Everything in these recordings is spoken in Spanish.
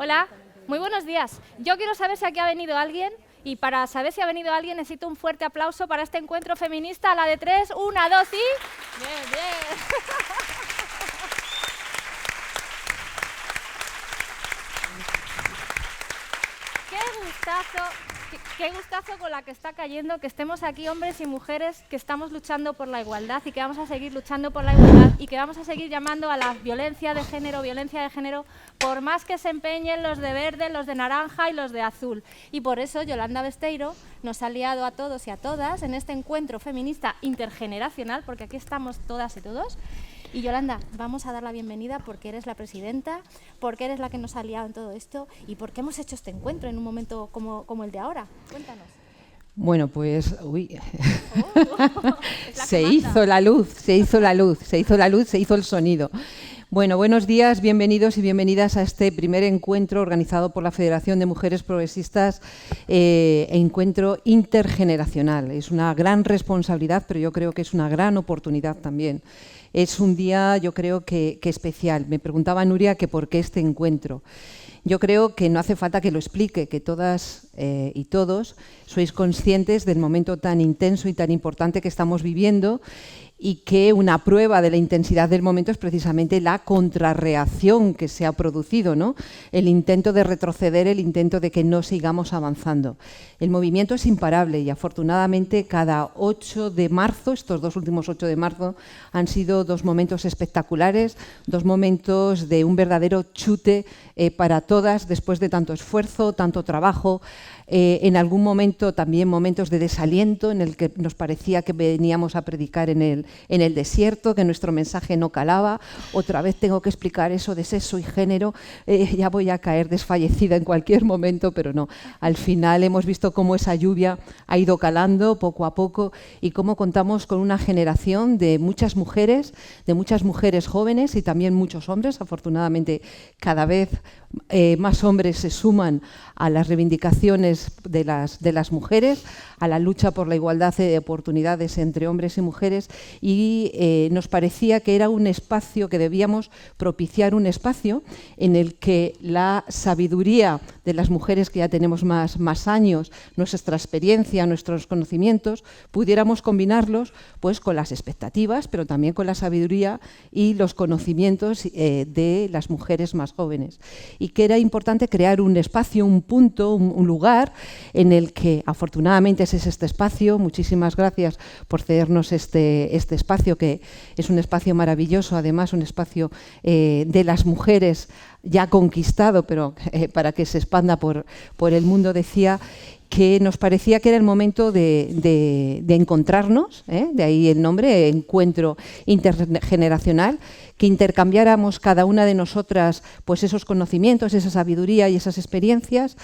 Hola, muy buenos días. Yo quiero saber si aquí ha venido alguien y para saber si ha venido alguien necesito un fuerte aplauso para este encuentro feminista a la de 3, 1, 2 y... Bien, bien. Qué gustazo con la que está cayendo, que estemos aquí hombres y mujeres que estamos luchando por la igualdad y que vamos a seguir luchando por la igualdad y que vamos a seguir llamando a la violencia de género, por más que se empeñen los de verde, los de naranja y los de azul. Y por eso Yolanda Besteiro nos ha liado a todos y a todas en este encuentro feminista intergeneracional, porque aquí estamos todas y todos. Y Yolanda, vamos a dar la bienvenida porque eres la presidenta, porque eres la que nos ha liado en todo esto y porque hemos hecho este encuentro en un momento como el de ahora. Cuéntanos. Bueno, pues, se hizo la luz, se hizo el sonido. Bueno, buenos días, bienvenidos y bienvenidas a este primer encuentro organizado por la Federación de Mujeres Progresistas, encuentro intergeneracional. Es una gran responsabilidad, pero yo creo que es una gran oportunidad también. Es un día, yo creo que especial. Me preguntaba Nuria que por qué este encuentro. Yo creo que no hace falta que lo explique, que todas y todos sois conscientes del momento tan intenso y tan importante que estamos viviendo y que una prueba de la intensidad del momento es precisamente la contrarreacción que se ha producido, ¿no? El intento de retroceder, el intento de que no sigamos avanzando. El movimiento es imparable y afortunadamente cada 8 de marzo, estos dos últimos 8 de marzo, han sido dos momentos espectaculares, dos momentos de un verdadero chute para todas después de tanto esfuerzo, tanto trabajo. En algún momento también momentos de desaliento en el que nos parecía que veníamos a predicar en el desierto, que nuestro mensaje no calaba. Otra vez tengo que explicar eso de sexo y género, ya voy a caer desfallecida en cualquier momento, pero no. Al final hemos visto cómo esa lluvia ha ido calando poco a poco y cómo contamos con una generación de muchas mujeres jóvenes y también muchos hombres. Afortunadamente cada vez más hombres se suman a las reivindicaciones de las mujeres, a la lucha por la igualdad de oportunidades entre hombres y mujeres y nos parecía que era un espacio, que debíamos propiciar un espacio en el que la sabiduría de las mujeres que ya tenemos más años, nuestra experiencia, nuestros conocimientos, pudiéramos combinarlos pues con las expectativas, pero también con la sabiduría y los conocimientos de las mujeres más jóvenes. Y que era importante crear un espacio, un punto, un lugar en el que afortunadamente es este espacio. Muchísimas gracias por cedernos este espacio, que es un espacio maravilloso, además un espacio de las mujeres ya conquistado, pero para que se expanda por el mundo. Decía que nos parecía que era el momento de encontrarnos, de ahí el nombre, encuentro intergeneracional, que intercambiáramos cada una de nosotras pues esos conocimientos, esa sabiduría y esas experiencias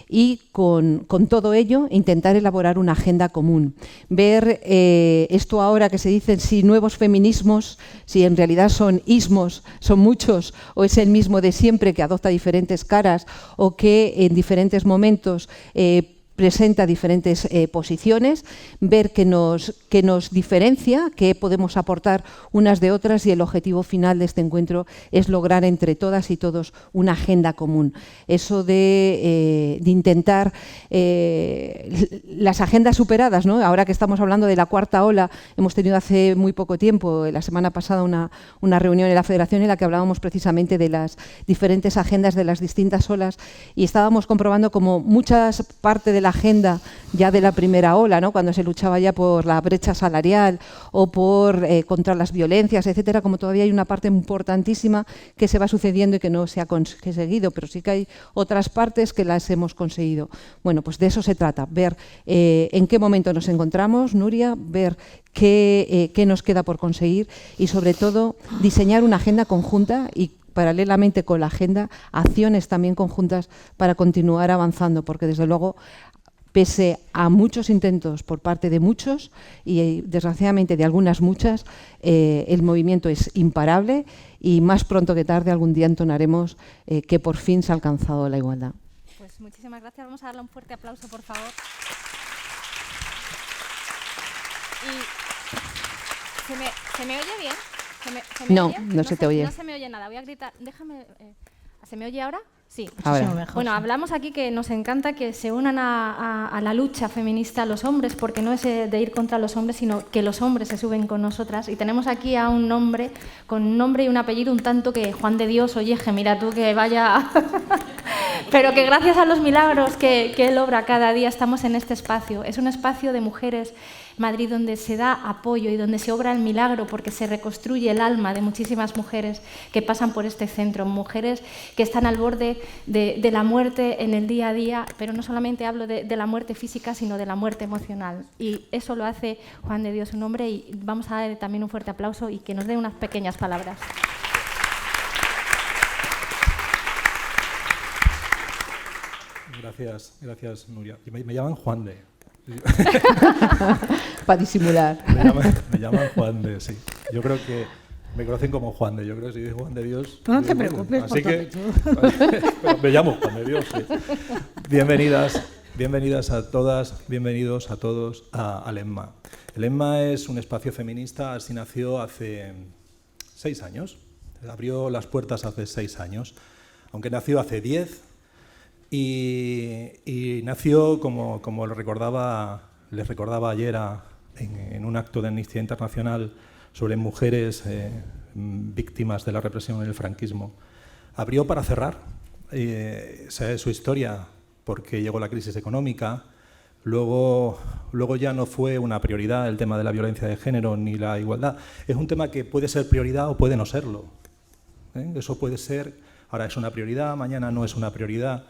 y con todo ello intentar elaborar una agenda común. Ver esto ahora que se dicen si nuevos feminismos, si en realidad son ismos, son muchos, o es el mismo de siempre que adopta diferentes caras o que en diferentes momentos presenta diferentes posiciones, ver qué nos diferencia, qué podemos aportar unas de otras, y el objetivo final de este encuentro es lograr entre todas y todos una agenda común. Eso de intentar las agendas superadas, ¿no? Ahora que estamos hablando de la cuarta ola, hemos tenido hace muy poco tiempo, la semana pasada, una reunión en la Federación en la que hablábamos precisamente de las diferentes agendas de las distintas olas y estábamos comprobando como muchas partes de la agenda ya de la primera ola, ¿no? Cuando se luchaba ya por la brecha salarial o contra las violencias, etcétera, como todavía hay una parte importantísima que se va sucediendo y que no se ha conseguido, pero sí que hay otras partes que las hemos conseguido. Bueno, pues de eso se trata, ver en qué momento nos encontramos, Nuria, ver qué nos queda por conseguir y sobre todo diseñar una agenda conjunta y paralelamente con la agenda, acciones también conjuntas para continuar avanzando, porque desde luego pese a muchos intentos por parte de muchos y desgraciadamente de algunas muchas, el movimiento es imparable y más pronto que tarde algún día entonaremos que por fin se ha alcanzado la igualdad. Pues muchísimas gracias, vamos a darle un fuerte aplauso, por favor. Y ¿se me oye bien? No, no se te oye. No se me oye nada, voy a gritar. Déjame. ¿Se me oye ahora? Sí. Ahora. Mejor, Bueno, sí. hablamos aquí que nos encanta que se unan a la lucha feminista los hombres, porque no es de ir contra los hombres, sino que los hombres se suben con nosotras. Y tenemos aquí a un hombre con un nombre y un apellido un tanto que Juan de Dios, oye, mira tú que vaya... Pero que gracias a los milagros que él obra cada día estamos en este espacio. Es un espacio de mujeres, Madrid, donde se da apoyo y donde se obra el milagro, porque se reconstruye el alma de muchísimas mujeres que pasan por este centro, mujeres que están al borde de la muerte en el día a día, pero no solamente hablo de la muerte física, sino de la muerte emocional. Y eso lo hace Juan de Dios, un hombre, y vamos a darle también un fuerte aplauso y que nos dé unas pequeñas palabras. Gracias Nuria. Me llaman Juan de. Para disimular. Me llaman Juan de, sí. Yo creo que me conocen como Juan de. Yo creo que si dices Juan de Dios... No te preocupes, así que pero me llamo Juan de Dios, sí. Bienvenidas a todas, bienvenidos a todos a EMMA. El EMMA es un espacio feminista, así nació hace 6 años. Abrió las puertas hace 6 años, aunque nació hace 10. Y nació, como les recordaba ayer en un acto de Amnistía Internacional sobre mujeres víctimas de la represión en el franquismo. Abrió para cerrar. Esa es su historia, porque llegó la crisis económica. Luego ya no fue una prioridad el tema de la violencia de género ni la igualdad. Es un tema que puede ser prioridad o puede no serlo. Eso puede ser, ahora es una prioridad, mañana no es una prioridad.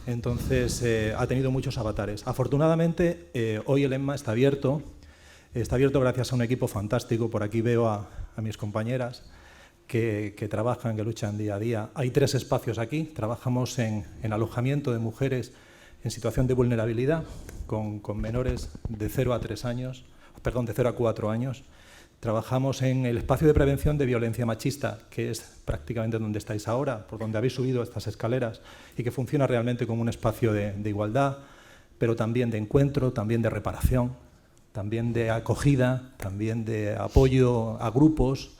Entonces ha tenido muchos avatares. Afortunadamente hoy el EMMA está abierto gracias a un equipo fantástico. Por aquí veo a mis compañeras que trabajan, que luchan día a día. Hay 3 espacios aquí. Trabajamos en alojamiento de mujeres en situación de vulnerabilidad con menores de 0 a 4 años. Trabajamos en el espacio de prevención de violencia machista, que es prácticamente donde estáis ahora, por donde habéis subido estas escaleras, y que funciona realmente como un espacio de igualdad, pero también de encuentro, también de reparación, también de acogida, también de apoyo a grupos,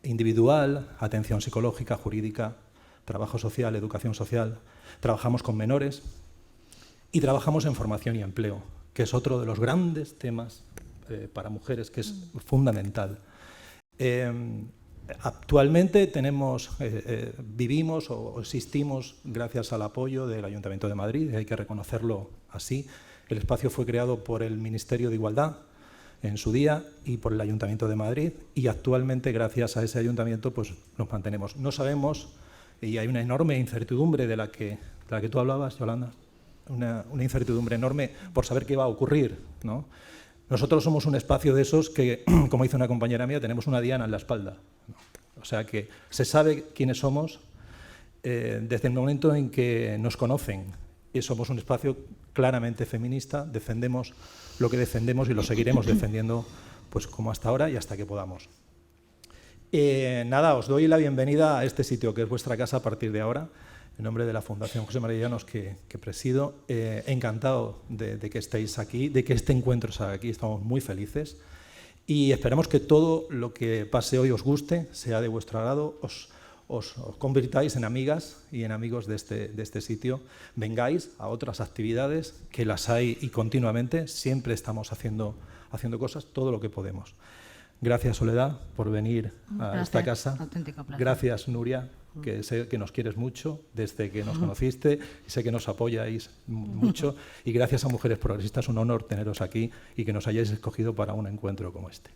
individual, atención psicológica, jurídica, trabajo social, educación social. Trabajamos con menores y trabajamos en formación y empleo, que es otro de los grandes temas para mujeres, que es fundamental. Actualmente vivimos o existimos gracias al apoyo del Ayuntamiento de Madrid, hay que reconocerlo así. El espacio fue creado por el Ministerio de Igualdad en su día y por el Ayuntamiento de Madrid, y actualmente gracias a ese ayuntamiento pues nos mantenemos. No sabemos, y hay una enorme incertidumbre de la que tú hablabas, Yolanda, una incertidumbre enorme por saber qué va a ocurrir, ¿no? Nosotros somos un espacio de esos que, como dice una compañera mía, tenemos una diana en la espalda. O sea que se sabe quiénes somos desde el momento en que nos conocen. Y somos un espacio claramente feminista, defendemos lo que defendemos y lo seguiremos defendiendo pues como hasta ahora y hasta que podamos. Nada, os doy la bienvenida a este sitio que es vuestra casa a partir de ahora. En nombre de la Fundación José María Llanos que presido, encantado de que estéis aquí, de que este encuentro sea aquí, estamos muy felices y esperamos que todo lo que pase hoy os guste, sea de vuestro agrado, os convirtáis en amigas y en amigos de este sitio, vengáis a otras actividades que las hay y continuamente, siempre estamos haciendo cosas, todo lo que podemos. Gracias Soledad por venir a esta casa, gracias Nuria, que sé que nos quieres mucho desde que nos conociste y sé que nos apoyáis mucho, y gracias a Mujeres Progresistas, un honor teneros aquí y que nos hayáis escogido para un encuentro como este.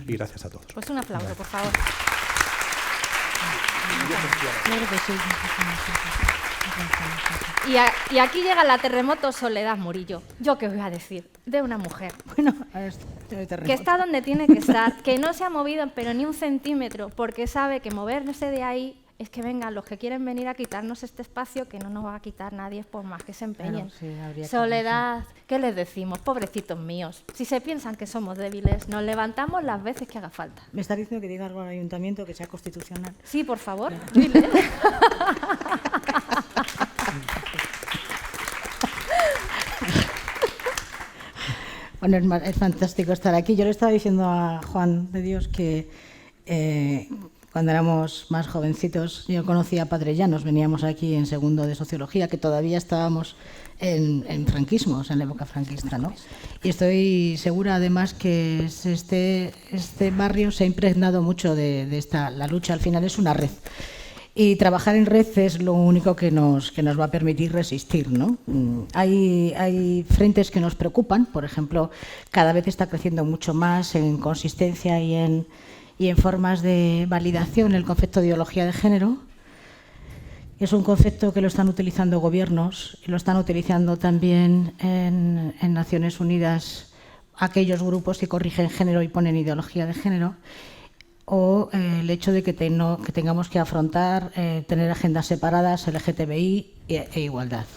Y gracias a todos. Pues un aplauso, por favor. Y aquí llega la terremoto Soledad Murillo. ¿Yo qué os voy a decir? De una mujer Bueno, que está donde tiene que estar, que no se ha movido pero ni un centímetro, porque sabe que moverse de ahí es que vengan los que quieren venir a quitarnos este espacio, que no nos va a quitar nadie por más que se empeñen. Claro, sí, Soledad, ¿qué les decimos? Pobrecitos míos. Si se piensan que somos débiles, nos levantamos las veces que haga falta. me está diciendo que diga algo al ayuntamiento que sea constitucional. Sí, por favor, dile. Bueno, es fantástico estar aquí. Yo le estaba diciendo a Juan de Dios que cuando éramos más jovencitos, yo conocía a Padre Llanos, veníamos aquí en segundo de Sociología, que todavía estábamos en franquismo, o sea, en la época franquista, ¿no? Y estoy segura, además, que este barrio se ha impregnado mucho de la lucha, al final es una red. Y trabajar en red es lo único que nos va a permitir resistir, ¿no? Hay frentes que nos preocupan, por ejemplo, cada vez está creciendo mucho más en consistencia y en formas de validación el concepto de ideología de género. Es un concepto que lo están utilizando gobiernos y lo están utilizando también en Naciones Unidas aquellos grupos que corrigen género y ponen ideología de género, o el hecho de que tengamos que afrontar, tener agendas separadas, LGTBI e igualdad.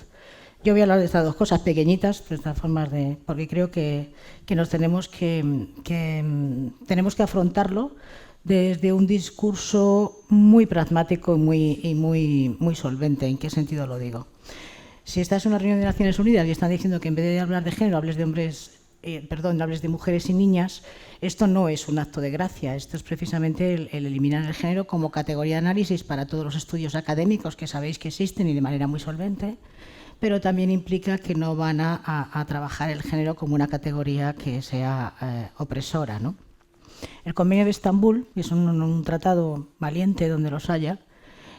Yo voy a hablar de estas dos cosas pequeñitas, de estas formas porque creo que nos tenemos que afrontarlo desde un discurso muy pragmático y muy solvente. ¿En qué sentido lo digo? Si estás en una reunión de Naciones Unidas y están diciendo que en vez de hablar de género hables de mujeres y niñas, esto no es un acto de gracia, esto es precisamente el eliminar el género como categoría de análisis para todos los estudios académicos que sabéis que existen y de manera muy solvente, pero también implica que no van a trabajar el género como una categoría que sea opresora, ¿no? El Convenio de Estambul, que es un tratado valiente donde los haya,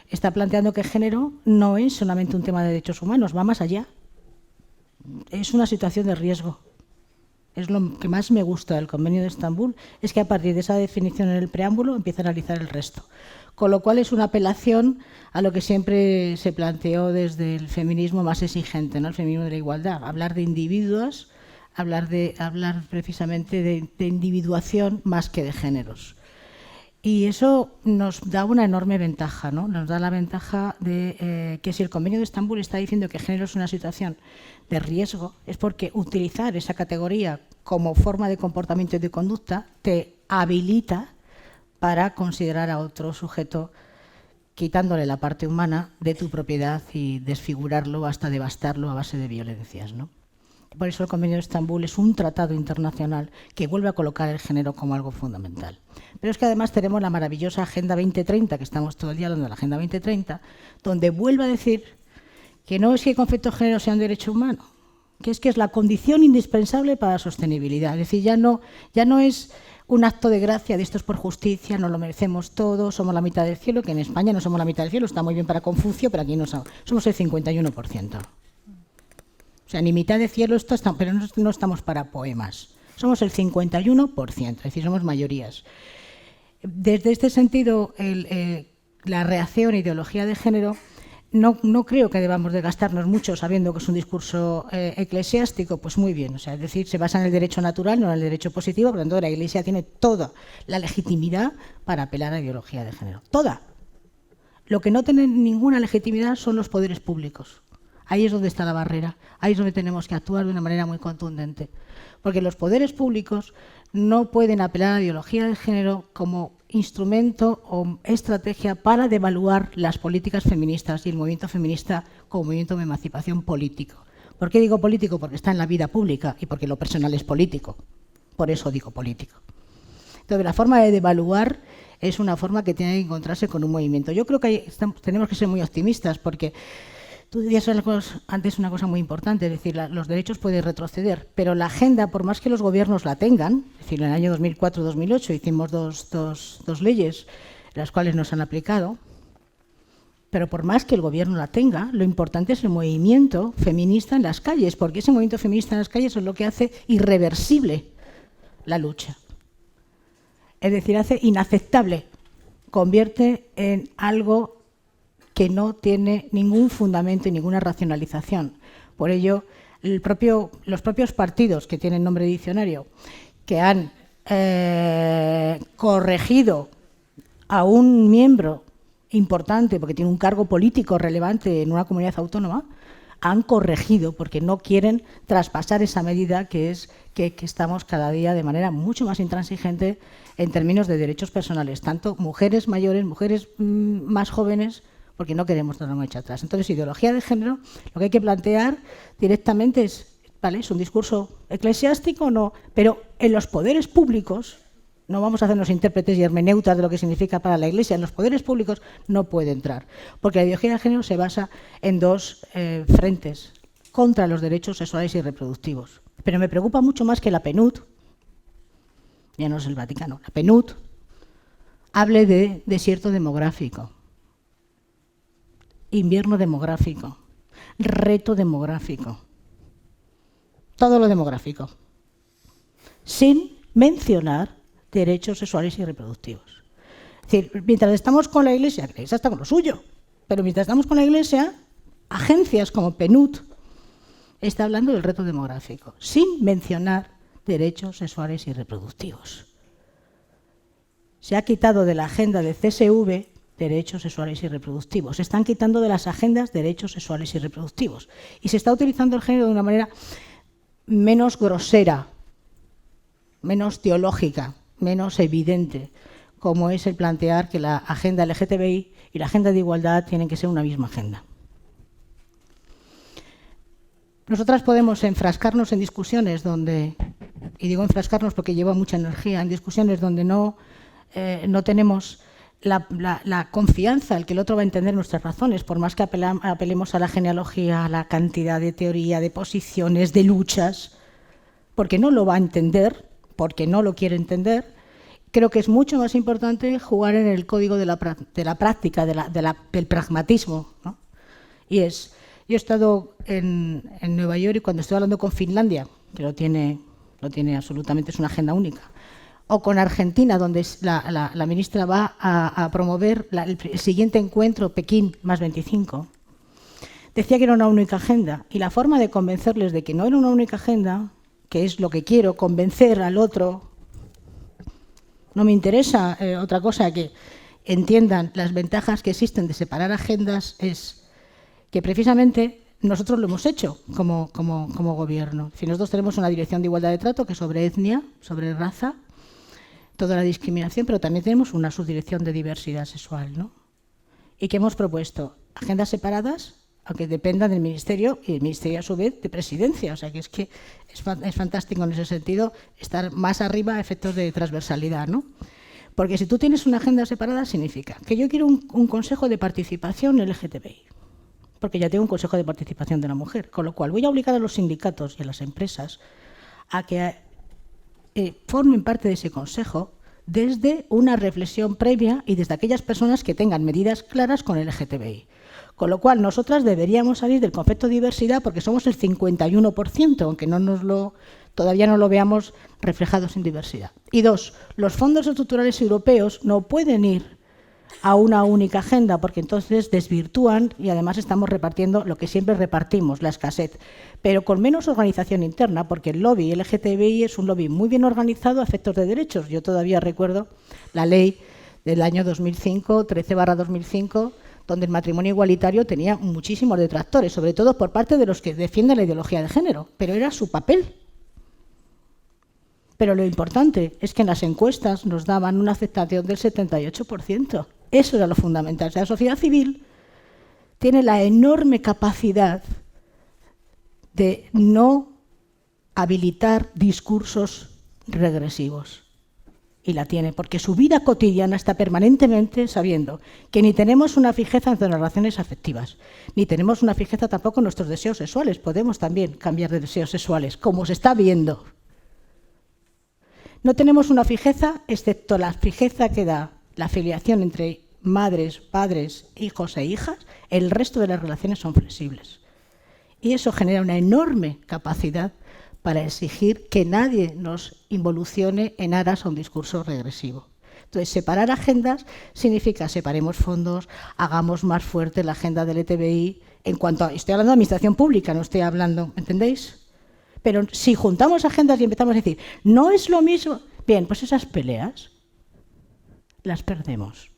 está planteando que género no es solamente un tema de derechos humanos, va más allá. Es una situación de riesgo. Es lo que más me gusta del Convenio de Estambul, es que a partir de esa definición en el preámbulo empieza a analizar el resto. Con lo cual es una apelación a lo que siempre se planteó desde el feminismo más exigente, ¿no? El feminismo de la igualdad, hablar de individuos, hablar precisamente de individuación más que de géneros. Y eso nos da una enorme ventaja, ¿no? Nos da la ventaja de que si el Convenio de Estambul está diciendo que género es una situación de riesgo, es porque utilizar esa categoría como forma de comportamiento y de conducta te habilita para considerar a otro sujeto quitándole la parte humana de tu propiedad y desfigurarlo hasta devastarlo a base de violencias, ¿no? Por eso el Convenio de Estambul es un tratado internacional que vuelve a colocar el género como algo fundamental. Pero es que además tenemos la maravillosa Agenda 2030, que estamos todo el día hablando de la Agenda 2030, donde vuelve a decir que no es que el concepto de género sea un derecho humano, que es la condición indispensable para la sostenibilidad. Es decir, ya no es un acto de gracia de esto es por justicia, nos lo merecemos todos, somos la mitad del cielo, que en España no somos la mitad del cielo, está muy bien para Confucio, pero aquí no somos el 51%. O sea, ni mitad de cielo, pero no estamos para poemas. Somos el 51%, es decir, somos mayorías. Desde este sentido, la reacción a ideología de género, no creo que debamos de gastarnos mucho sabiendo que es un discurso eclesiástico, pues muy bien. O sea, es decir, se basa en el derecho natural, no en el derecho positivo, por lo tanto la Iglesia tiene toda la legitimidad para apelar a la ideología de género. Toda. Lo que no tiene ninguna legitimidad son los poderes públicos. Ahí es donde está la barrera, ahí es donde tenemos que actuar de una manera muy contundente. Porque los poderes públicos no pueden apelar a la ideología de género como instrumento o estrategia para devaluar las políticas feministas y el movimiento feminista como movimiento de emancipación político. ¿Por qué digo político? Porque está en la vida pública y porque lo personal es político. Por eso digo político. Entonces, la forma de devaluar es una forma que tiene que encontrarse con un movimiento. Yo creo que tenemos que ser muy optimistas porque tú decías antes una cosa muy importante, es decir, los derechos pueden retroceder, pero la agenda, por más que los gobiernos la tengan, es decir, en el año 2004-2008 hicimos dos leyes, las cuales no se han aplicado, pero por más que el gobierno la tenga, lo importante es el movimiento feminista en las calles, porque ese movimiento feminista en las calles es lo que hace irreversible la lucha. Es decir, hace inaceptable, convierte en algo que no tiene ningún fundamento y ninguna racionalización. Por ello, los propios partidos que tienen nombre de diccionario, que han corregido a un miembro importante, porque tiene un cargo político relevante en una comunidad autónoma, han corregido porque no quieren traspasar esa medida que es que estamos cada día de manera mucho más intransigente en términos de derechos personales, tanto mujeres mayores, mujeres más jóvenes, porque no queremos dar una marcha atrás. Entonces, ideología de género, lo que hay que plantear directamente es, ¿vale? ¿Es un discurso eclesiástico o no? Pero en los poderes públicos No vamos a hacernos intérpretes y hermeneutas de lo que significa para la Iglesia. En los poderes públicos no puede entrar, porque la ideología de género se basa en dos frentes contra los derechos sexuales y reproductivos. Pero me preocupa mucho más que la PNUD, ya no es el Vaticano, la PNUD hable de desierto demográfico, invierno demográfico, reto demográfico, todo lo demográfico, sin mencionar derechos sexuales y reproductivos. Es decir, mientras estamos con la Iglesia está con lo suyo, pero mientras estamos con la Iglesia, agencias como PNUD está hablando del reto demográfico, sin mencionar derechos sexuales y reproductivos. Se ha quitado de la agenda de CSV derechos sexuales y reproductivos. Se están quitando de las agendas derechos sexuales y reproductivos. Y se está utilizando el género de una manera menos grosera, menos teológica, menos evidente, como es el plantear que la agenda LGTBI y la agenda de igualdad tienen que ser una misma agenda. Nosotras podemos enfrascarnos en discusiones donde, y digo enfrascarnos porque lleva mucha energía, en discusiones donde no tenemos la confianza en que el otro va a entender nuestras razones, por más que apelemos a la genealogía, a la cantidad de teoría, de posiciones, de luchas, porque no lo va a entender, porque no lo quiere entender. Creo que es mucho más importante jugar en el código de la práctica, del pragmatismo, ¿no? Y yo he estado en Nueva York y cuando estoy hablando con Finlandia, que lo tiene absolutamente, es una agenda única, o con Argentina, donde la ministra va a promover el siguiente encuentro, Pekín +25, decía que era una única agenda. Y la forma de convencerles de que no era una única agenda, que es lo que quiero, convencer al otro, no me interesa otra cosa que entiendan las ventajas que existen de separar agendas, es que precisamente nosotros lo hemos hecho como gobierno. Si nosotros tenemos una dirección de igualdad de trato que es sobre etnia, sobre raza, toda la discriminación, pero también tenemos una subdirección de diversidad sexual, ¿no? Y que hemos propuesto agendas separadas, aunque dependan del Ministerio, y el Ministerio a su vez de Presidencia. O sea que es fantástico en ese sentido estar más arriba a efectos de transversalidad, ¿no? Porque si tú tienes una agenda separada significa que yo quiero un consejo de participación LGTBI, porque ya tengo un consejo de participación de la mujer, con lo cual voy a obligar a los sindicatos y a las empresas a que formen parte de ese consejo desde una reflexión previa y desde aquellas personas que tengan medidas claras con el LGTBI. Con lo cual, nosotras deberíamos salir del concepto de diversidad porque somos el 51%, aunque todavía no lo veamos reflejados en diversidad. Y dos, los fondos estructurales europeos no pueden ir a una única agenda porque entonces desvirtúan y además estamos repartiendo lo que siempre repartimos, la escasez, pero con menos organización interna, porque el lobby LGTBI es un lobby muy bien organizado a efectos de derechos. Yo todavía recuerdo la ley del año 2005, 13/2005, donde el matrimonio igualitario tenía muchísimos detractores, sobre todo por parte de los que defienden la ideología de género, pero era su papel. Pero lo importante es que en las encuestas nos daban una aceptación del 78%. Eso era lo fundamental. O sea, la sociedad civil tiene la enorme capacidad de no habilitar discursos regresivos. Y la tiene, porque su vida cotidiana está permanentemente sabiendo que ni tenemos una fijeza en nuestras relaciones afectivas, ni tenemos una fijeza tampoco en nuestros deseos sexuales. Podemos también cambiar de deseos sexuales, como se está viendo. No tenemos una fijeza, excepto la fijeza que da la filiación entre madres, padres, hijos e hijas. El resto de las relaciones son flexibles. Y eso genera una enorme capacidad para exigir que nadie nos involucione en aras a un discurso regresivo. Entonces, separar agendas significa separemos fondos, hagamos más fuerte la agenda del LGTBI. Estoy hablando de administración pública, no estoy hablando, ¿entendéis? Pero si juntamos agendas y empezamos a decir, no es lo mismo, bien, pues esas peleas las perdemos.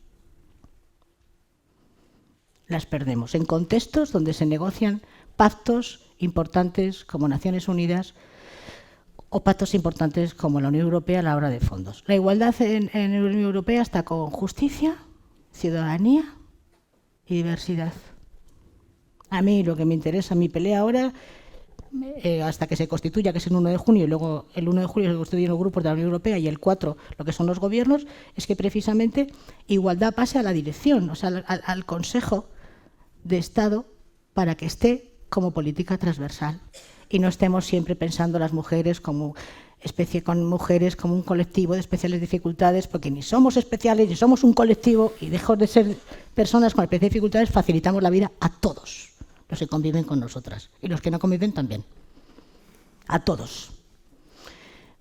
Las perdemos en contextos donde se negocian pactos importantes como Naciones Unidas o pactos importantes como la Unión Europea a la hora de fondos. La igualdad en la Unión Europea está con justicia, ciudadanía y diversidad. A mí lo que me interesa, mi pelea ahora, hasta que se constituya, que es el 1 de junio, y luego el 1 de julio se constituyen los grupos de la Unión Europea y el 4 lo que son los gobiernos, es que precisamente igualdad pase a la dirección, o sea, al Consejo de Estado, para que esté como política transversal y no estemos siempre pensando las mujeres como mujeres como un colectivo de especiales dificultades, porque ni somos especiales, ni somos un colectivo, y lejos de ser personas con especiales dificultades, facilitamos la vida a todos los que conviven con nosotras, y los que no conviven también, a todos.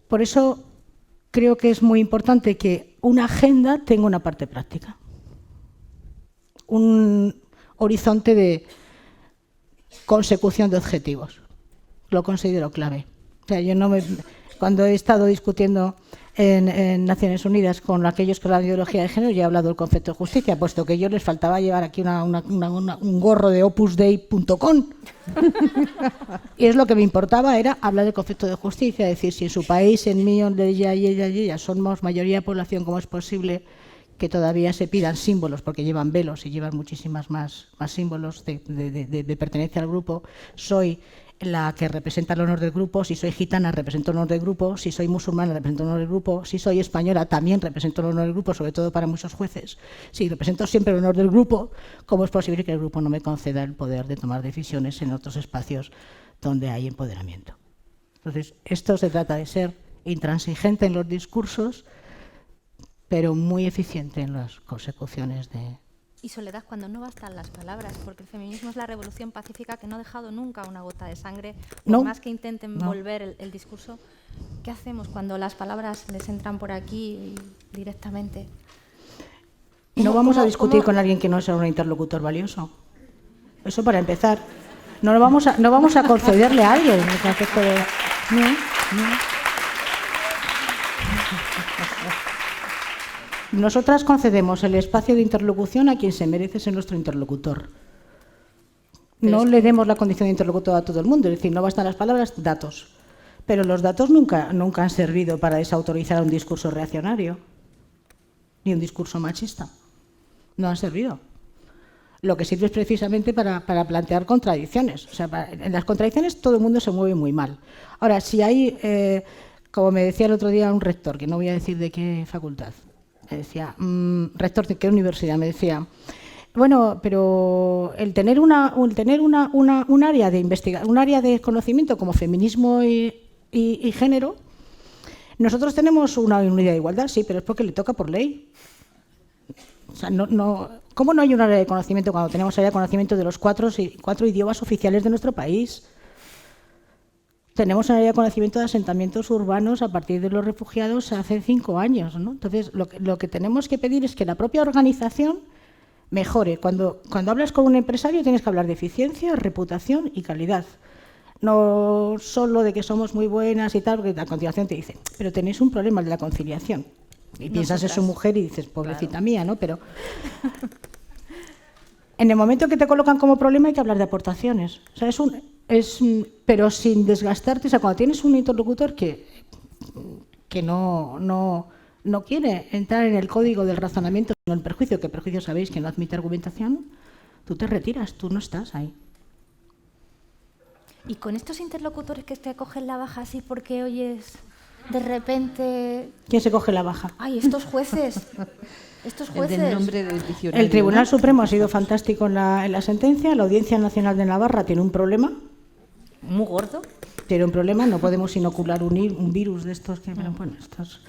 Por eso creo que es muy importante que una agenda tenga una parte práctica, un horizonte de consecución de objetivos. Lo considero clave. O sea, cuando he estado discutiendo en Naciones Unidas con aquellos que hablan de ideología de género, ya he hablado del concepto de justicia, puesto que a ellos les faltaba llevar aquí un gorro de opusdei.com. Y es lo que me importaba, era hablar del concepto de justicia, es decir, si en su país, en mí, de ella y ella somos mayoría de población, ¿cómo es posible que todavía se pidan símbolos, porque llevan velos y llevan muchísimas más símbolos de pertenencia al grupo? Soy la que representa el honor del grupo, si soy gitana represento el honor del grupo, si soy musulmana represento el honor del grupo, si soy española también represento el honor del grupo, sobre todo para muchos jueces. Si represento siempre el honor del grupo, ¿cómo es posible que el grupo no me conceda el poder de tomar decisiones en otros espacios donde hay empoderamiento? Entonces, esto se trata de ser intransigente en los discursos, pero muy eficiente en las consecuciones de... Y Soledad, cuando no bastan las palabras, porque el feminismo es la revolución pacífica que no ha dejado nunca una gota de sangre, por más que intenten volver el discurso. ¿Qué hacemos cuando las palabras les entran por aquí directamente? No vamos a discutir con alguien que no sea un interlocutor valioso. Eso para empezar. No vamos a concederle a alguien el concepto de... Nosotras concedemos el espacio de interlocución a quien se merece ser nuestro interlocutor. No le demos la condición de interlocutor a todo el mundo, es decir, no bastan las palabras, datos. Pero los datos nunca han servido para desautorizar un discurso reaccionario, ni un discurso machista. No han servido. Lo que sirve es precisamente para plantear contradicciones. O sea, en las contradicciones todo el mundo se mueve muy mal. Ahora, si hay, como me decía el otro día un rector, que no voy a decir de qué facultad, me decía, rector de qué universidad, me decía, bueno, pero el tener un área de investigación, un área de conocimiento como feminismo y género, nosotros tenemos una unidad de igualdad, sí, pero es porque le toca por ley. O sea, ¿cómo no hay un área de conocimiento cuando tenemos área de conocimiento de los cuatro idiomas oficiales de nuestro país? Tenemos un área de conocimiento de asentamientos urbanos a partir de los refugiados hace 5 años, ¿no? Entonces, lo que tenemos que pedir es que la propia organización mejore. Cuando hablas con un empresario tienes que hablar de eficiencia, reputación y calidad. No solo de que somos muy buenas y tal, porque a continuación te dicen, pero tenéis un problema, el de la conciliación. Y piensas en su mujer y dices, pobrecita mía, ¿no? Pero en el momento que te colocan como problema hay que hablar de aportaciones. O sea, pero sin desgastarte. O sea, cuando tienes un interlocutor que no quiere entrar en el código del razonamiento, sino en el perjuicio, que perjuicio sabéis que no admite argumentación, tú te retiras, tú no estás ahí. Y con estos interlocutores que te cogen la baja así porque oyes de repente... ¿Quién se coge la baja? ¡Ay, estos jueces! Estos jueces. El nombre del diccionario, el Tribunal ¿no? Supremo ha sido fantástico en la sentencia. La Audiencia Nacional de Navarra tiene un problema. Muy gordo. Tiene un problema, no podemos inocular un virus de estos que... Bueno, estos...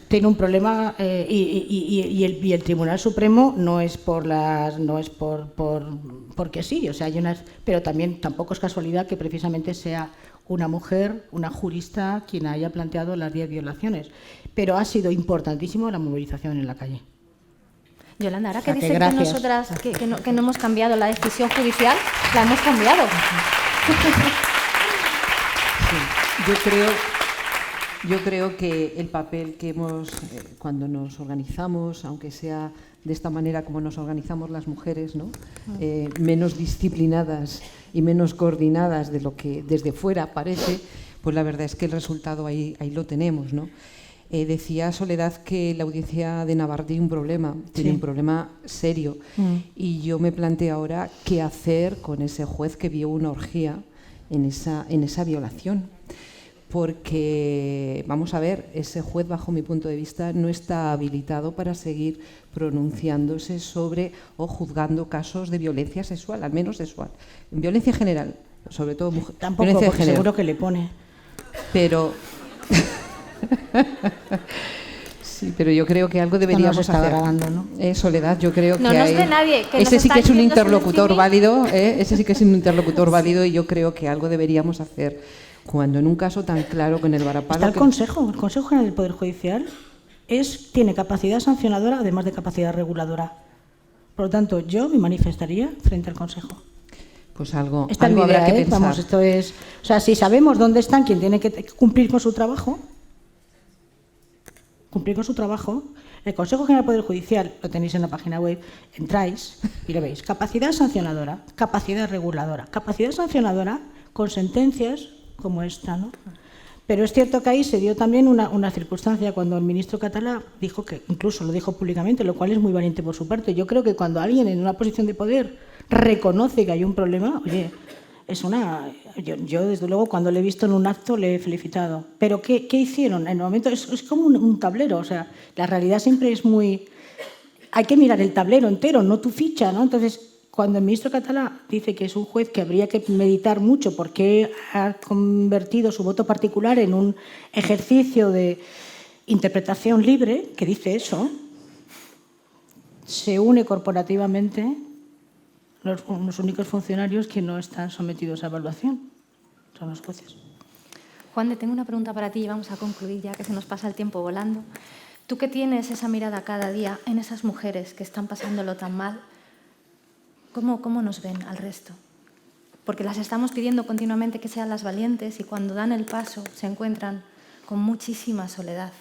tiene un problema y el Tribunal Supremo no es porque sí, o sea, pero también tampoco es casualidad que precisamente sea una mujer, una jurista, quien haya planteado las 10 violaciones. Pero ha sido importantísimo la movilización en la calle. Yolanda, ahora que dicen que nosotras que no hemos cambiado la decisión judicial, la hemos cambiado. Sí, yo creo que el papel que hemos, cuando nos organizamos, aunque sea de esta manera como nos organizamos las mujeres, ¿no? Menos disciplinadas y menos coordinadas de lo que desde fuera parece, pues la verdad es que el resultado ahí lo tenemos, ¿no? Decía Soledad que la Audiencia de Navarra tiene un problema, tiene un problema serio. Y yo me planteo ahora qué hacer con ese juez que vio una orgía en esa violación. Porque, vamos a ver, ese juez, bajo mi punto de vista, no está habilitado para seguir pronunciándose sobre o juzgando casos de violencia sexual, al menos sexual. Violencia en general, sobre todo mujer. Tampoco, violencia porque en general. seguro que le pone. Pero... Sí, pero yo creo que algo deberíamos no nos está hacer. Grabando, ¿no? Soledad, yo creo No que nos hay... ve nadie, que ese nos sí que está es un viendo sin interlocutor streaming. válido, ese sí que es un interlocutor válido y yo creo que algo deberíamos hacer cuando en un caso tan claro con el varapalo... Está el Consejo General del Poder Judicial tiene capacidad sancionadora además de capacidad reguladora. Por lo tanto, yo me manifestaría frente al Consejo. Pues algo Esta es mi habrá idea, que pensar. Vamos, esto es, o sea, si sabemos dónde están quien tiene que cumplir con su trabajo, el Consejo General del Poder Judicial, lo tenéis en la página web, entráis y lo veis. Capacidad sancionadora, capacidad reguladora. Capacidad sancionadora con sentencias como esta, ¿no? Pero es cierto que ahí se dio también una circunstancia cuando el ministro Català dijo que, incluso lo dijo públicamente, lo cual es muy valiente por su parte. Yo creo que cuando alguien en una posición de poder reconoce que hay un problema, oye, es una... Yo desde luego, cuando le he visto en un acto, le he felicitado. Pero ¿qué hicieron? En el momento es como un tablero, o sea, la realidad siempre es muy... Hay que mirar el tablero entero, no tu ficha, ¿no? Entonces, cuando el ministro Català dice que es un juez que habría que meditar mucho porque ha convertido su voto particular en un ejercicio de interpretación libre, que dice eso, se une corporativamente los únicos funcionarios que no están sometidos a evaluación, son los jueces. Juan, tengo una pregunta para ti y vamos a concluir ya que se nos pasa el tiempo volando. Tú que tienes esa mirada cada día en esas mujeres que están pasándolo tan mal, ¿cómo nos ven al resto? Porque las estamos pidiendo continuamente que sean las valientes y cuando dan el paso se encuentran con muchísima soledad.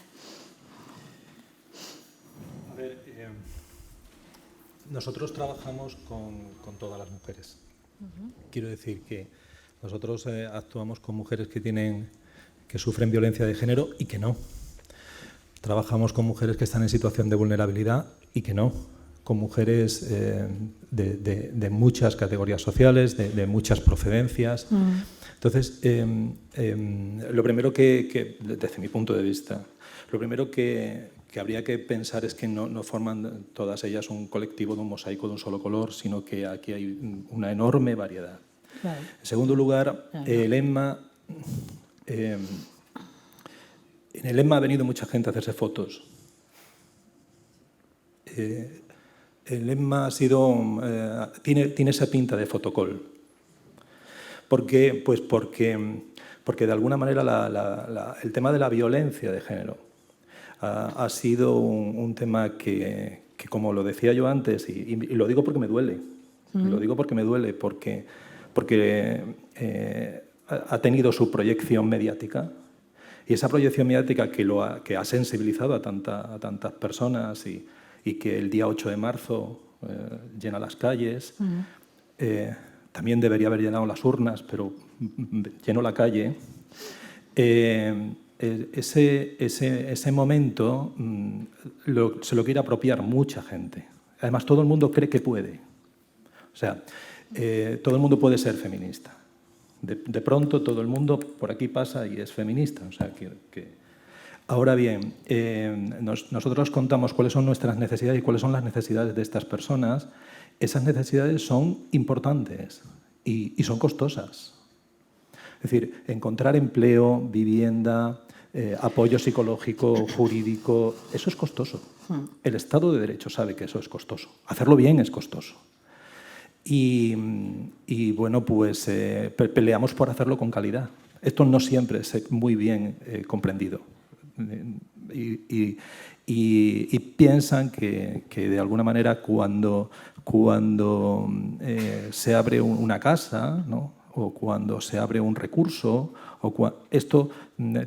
A ver, nosotros trabajamos con todas las mujeres. Quiero decir que nosotros actuamos con mujeres que sufren violencia de género y que no. Trabajamos con mujeres que están en situación de vulnerabilidad y que no. Con mujeres de muchas categorías sociales, de muchas procedencias. Entonces, lo primero que, desde mi punto de vista, lo primero que habría que pensar es que no forman todas ellas un colectivo de un mosaico de un solo color, sino que aquí hay una enorme variedad. Claro. En segundo lugar, el EMMA... en el EMMA ha venido mucha gente a hacerse fotos. El EMMA tiene esa pinta de fotocall. ¿Por qué? Pues porque de alguna manera el tema de la violencia de género ha sido un tema que, como lo decía yo antes, y lo digo porque me duele, lo digo porque me duele, porque ha tenido su proyección mediática, y esa proyección mediática que ha sensibilizado a tantas personas y que el día 8 de marzo llena las calles, también debería haber llenado las urnas, pero llenó la calle. Ese momento se lo quiere apropiar mucha gente. Además, todo el mundo cree que puede. O sea, todo el mundo puede ser feminista. De pronto, todo el mundo por aquí pasa y es feminista. O sea, Ahora bien, nosotros contamos cuáles son nuestras necesidades y cuáles son las necesidades de estas personas. Esas necesidades son importantes y son costosas. Es decir, encontrar empleo, vivienda, apoyo psicológico, jurídico, eso es costoso. El Estado de Derecho sabe que eso es costoso. Hacerlo bien es costoso. Y bueno, pues peleamos por hacerlo con calidad. Esto no siempre es muy bien comprendido. Y piensan que de alguna manera cuando se abre una casa, ¿no? O cuando se abre un recurso, esto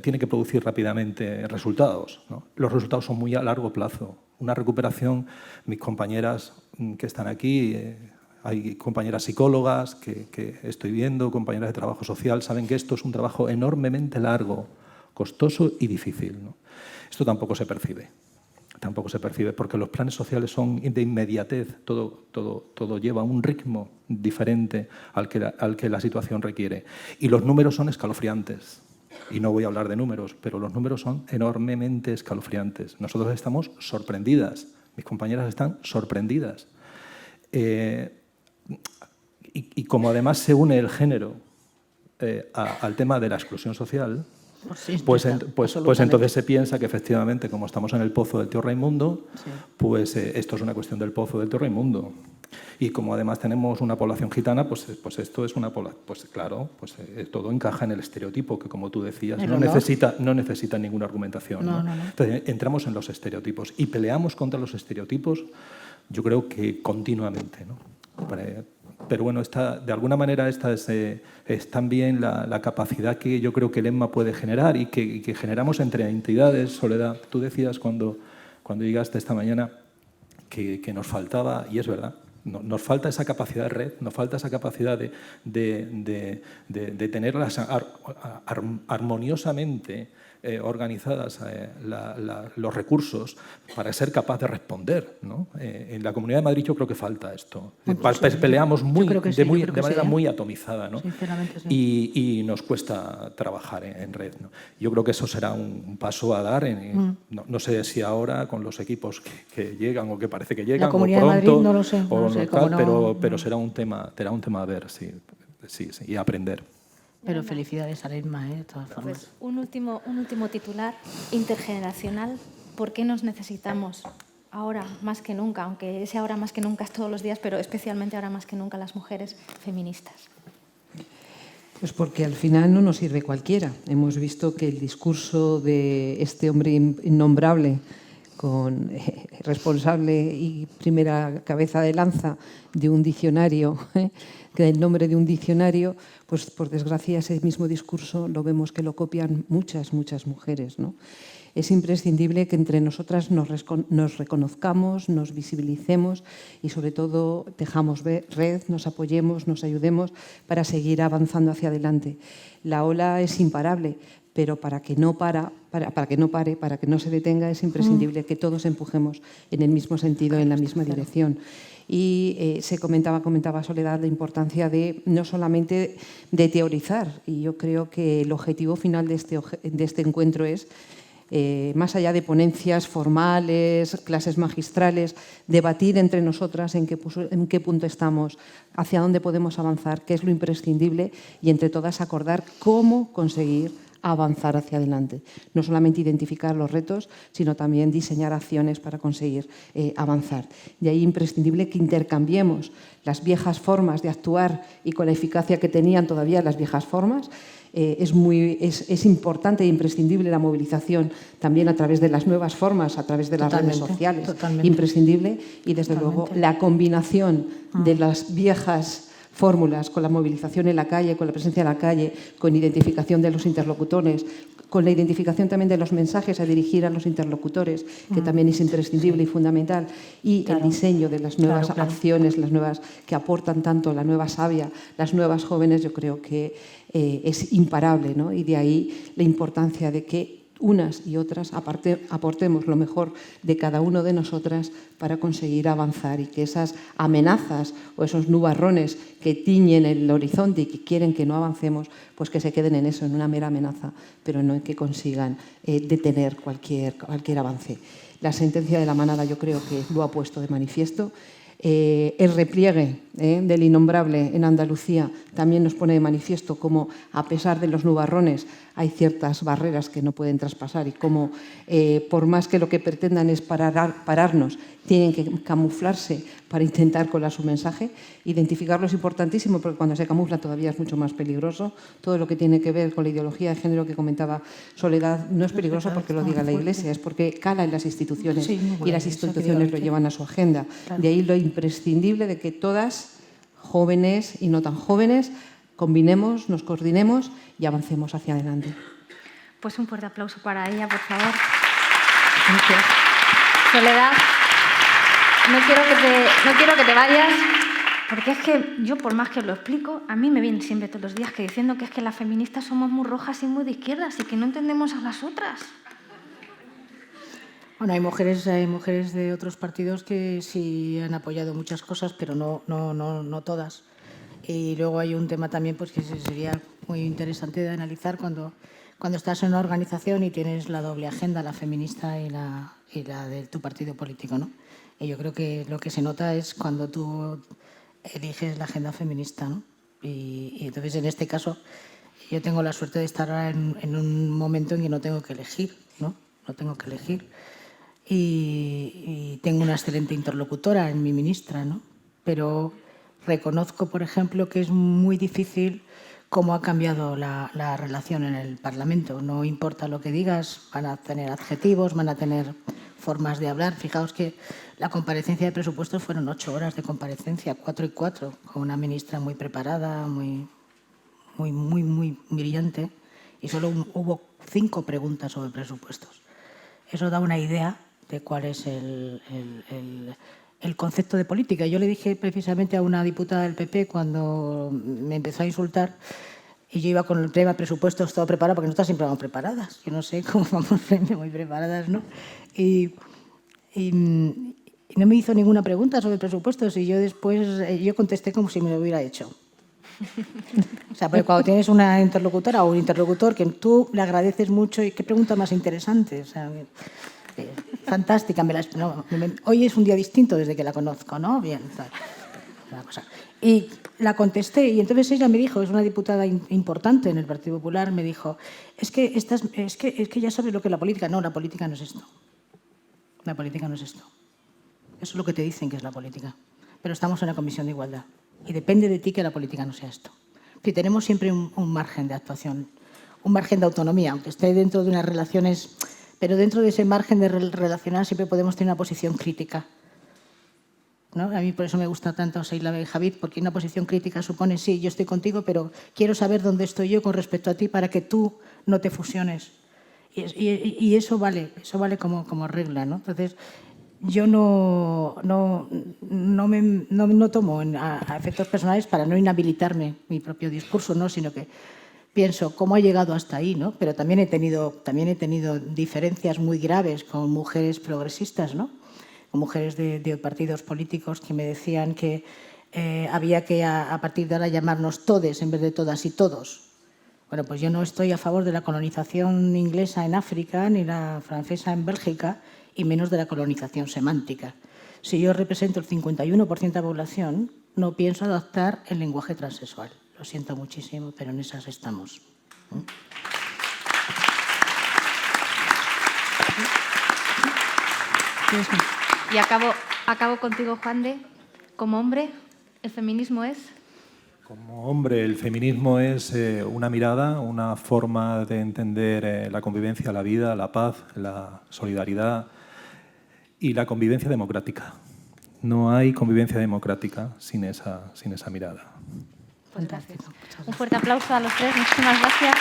tiene que producir rápidamente resultados, ¿no? Los resultados son muy a largo plazo. Una recuperación, mis compañeras que están aquí, hay compañeras psicólogas que estoy viendo, compañeras de trabajo social, saben que esto es un trabajo enormemente largo, costoso y difícil, ¿no? Esto tampoco se percibe. tampoco se percibe, porque los planes sociales son de inmediatez, todo lleva un ritmo diferente al que la situación requiere. Y los números son escalofriantes. Y no voy a hablar de números, pero los números son enormemente escalofriantes. Nosotros estamos sorprendidas, mis compañeras están sorprendidas. Y como además se une el género al tema de la exclusión social, pues entonces se piensa que efectivamente, como estamos en el pozo del tío Raimundo, pues esto es una cuestión del pozo del tío Raimundo. Y como además tenemos una población gitana, pues esto es una población, pues claro, pues todo encaja en el estereotipo, que como tú decías, no necesita ninguna argumentación. ¿no? Entonces entramos en los estereotipos y peleamos contra los estereotipos, yo creo que continuamente, ¿no? Pero bueno, de alguna manera esta es también la capacidad que yo creo que el EMMA puede generar y que generamos entre entidades. Soledad, tú decías cuando llegaste esta mañana que nos faltaba, y es verdad, nos falta esa capacidad de red, nos falta esa capacidad de tenerlas armoniosamente organizadas los recursos para ser capaz de responder, ¿no? En la Comunidad de Madrid yo creo que falta esto. Peleamos de manera muy atomizada, ¿no? Y nos cuesta trabajar en red, ¿no? Yo creo que eso será un paso a dar. No sé si ahora con los equipos que llegan o que parece que llegan, la Comunidad o pronto, de Madrid no lo sé, pero será un tema a ver, sí, y aprender. Pero felicidades al EMMA, de todas formas. Pues un último titular intergeneracional. ¿Por qué nos necesitamos ahora más que nunca? Aunque ese ahora más que nunca es todos los días, pero especialmente ahora más que nunca las mujeres feministas. Pues porque al final no nos sirve cualquiera. Hemos visto que el discurso de este hombre innombrable, responsable y primera cabeza de lanza de un diccionario, que da el nombre de un diccionario, pues por desgracia ese mismo discurso lo vemos que lo copian muchas mujeres, ¿no? Es imprescindible que entre nosotras nos reconozcamos, nos visibilicemos y sobre todo tejamos red, nos apoyemos, nos ayudemos para seguir avanzando hacia adelante. La ola es imparable, pero para que no se detenga, es imprescindible que todos empujemos en el mismo sentido, en la misma dirección. Y comentaba Soledad la importancia de no solamente de teorizar, y yo creo que el objetivo final de este encuentro es, más allá de ponencias formales, clases magistrales, debatir entre nosotras en qué punto estamos, hacia dónde podemos avanzar, qué es lo imprescindible y entre todas acordar cómo conseguir avanzar hacia adelante. No solamente identificar los retos, sino también diseñar acciones para conseguir avanzar. De ahí imprescindible que intercambiemos las viejas formas de actuar y con la eficacia que tenían todavía las viejas formas. Es importante e imprescindible la movilización también a través de las nuevas formas, a través de las redes sociales. Imprescindible. Y desde luego la combinación de las viejas fórmulas, con la movilización en la calle, con la presencia en la calle, con identificación de los interlocutores, con la identificación también de los mensajes a dirigir a los interlocutores, que también es imprescindible y fundamental, y el diseño de las nuevas acciones, las nuevas que aportan tanto la nueva savia, las nuevas jóvenes, yo creo que es imparable, ¿no? Y de ahí la importancia de que unas y otras aportemos lo mejor de cada uno de nosotras para conseguir avanzar y que esas amenazas o esos nubarrones que tiñen el horizonte y que quieren que no avancemos, pues que se queden en eso, en una mera amenaza, pero no en que consigan detener cualquier avance. La sentencia de la manada yo creo que lo ha puesto de manifiesto. El repliegue del innombrable en Andalucía también nos pone de manifiesto cómo, a pesar de los nubarrones, hay ciertas barreras que no pueden traspasar y cómo, por más que lo que pretendan es pararnos, tienen que camuflarse para intentar colar su mensaje. Identificarlo es importantísimo porque cuando se camufla todavía es mucho más peligroso. Todo lo que tiene que ver con la ideología de género que comentaba Soledad no es peligroso porque lo diga la Iglesia, es porque cala en las instituciones y las instituciones lo llevan a su agenda. De ahí lo imprescindible de que todas, jóvenes y no tan jóvenes, combinemos, nos coordinemos y avancemos hacia adelante. Pues un fuerte aplauso para ella, por favor. Gracias. Soledad, no quiero que te vayas, porque es que yo, por más que os lo explico, a mí me vienen siempre todos los días diciendo que es que las feministas somos muy rojas y muy de izquierdas y que no entendemos a las otras. Bueno, hay mujeres de otros partidos que sí han apoyado muchas cosas, pero no todas. Y luego hay un tema también pues, que sería muy interesante de analizar cuando estás en una organización y tienes la doble agenda, la feminista y la de tu partido político, ¿no? Y yo creo que lo que se nota es cuando tú eliges la agenda feminista, ¿no? Y entonces, en este caso, yo tengo la suerte de estar ahora en un momento en que no tengo que elegir, ¿no? No tengo que elegir. Y tengo una excelente interlocutora en mi ministra, ¿no? Pero reconozco, por ejemplo, que es muy difícil cómo ha cambiado la relación en el Parlamento. No importa lo que digas, van a tener adjetivos, van a tener formas de hablar. Fijaos que la comparecencia de presupuestos fueron 8 horas de comparecencia, 4 y 4, con una ministra muy preparada, muy brillante, y solo hubo 5 preguntas sobre presupuestos. Eso da una idea de cuál es el concepto de política. Yo le dije precisamente a una diputada del PP cuando me empezó a insultar, y yo iba con el tema presupuestos todo preparado, porque nosotras siempre vamos preparadas. Yo no sé cómo vamos muy preparadas, ¿no? Y no me hizo ninguna pregunta sobre presupuestos, y yo contesté como si me lo hubiera hecho. O sea, porque cuando tienes una interlocutora o un interlocutor que tú le agradeces mucho, y qué pregunta más interesante, o sea, fantástica. Hoy es un día distinto desde que la conozco, ¿no? Bien, una cosa. Y la contesté, y entonces ella me dijo, es una diputada importante en el Partido Popular, me dijo, es que ya sabes lo que es la política. No, la política no es esto. La política no es esto. Eso es lo que te dicen que es la política. Pero estamos en la Comisión de Igualdad, y depende de ti que la política no sea esto. Si tenemos siempre un margen de actuación, un margen de autonomía, aunque esté dentro de unas relaciones, pero dentro de ese margen de relacionar siempre podemos tener una posición crítica, ¿no? A mí por eso me gusta tanto Sheila Benjavid, porque una posición crítica supone, sí, yo estoy contigo, pero quiero saber dónde estoy yo con respecto a ti para que tú no te fusiones. Y eso vale como regla, ¿no? Entonces, yo no tomo a efectos personales para no inhabilitarme mi propio discurso, ¿no? Sino que pienso cómo ha llegado hasta ahí, ¿no? Pero también he tenido diferencias muy graves con mujeres progresistas, ¿no? Con mujeres de partidos políticos que me decían que había que a partir de ahora llamarnos todes en vez de todas y todos. Bueno, pues yo no estoy a favor de la colonización inglesa en África ni la francesa en Bélgica, y menos de la colonización semántica. Si yo represento el 51% de la población, no pienso adoptar el lenguaje transexual. Lo siento muchísimo, pero en esas estamos. Y acabo contigo, Juan de. Como hombre, ¿el feminismo es? Como hombre, el feminismo es una mirada, una forma de entender la convivencia, la vida, la paz, la solidaridad y la convivencia democrática. No hay convivencia democrática sin esa mirada. Pues gracias. Un fuerte aplauso a los tres. Muchísimas gracias.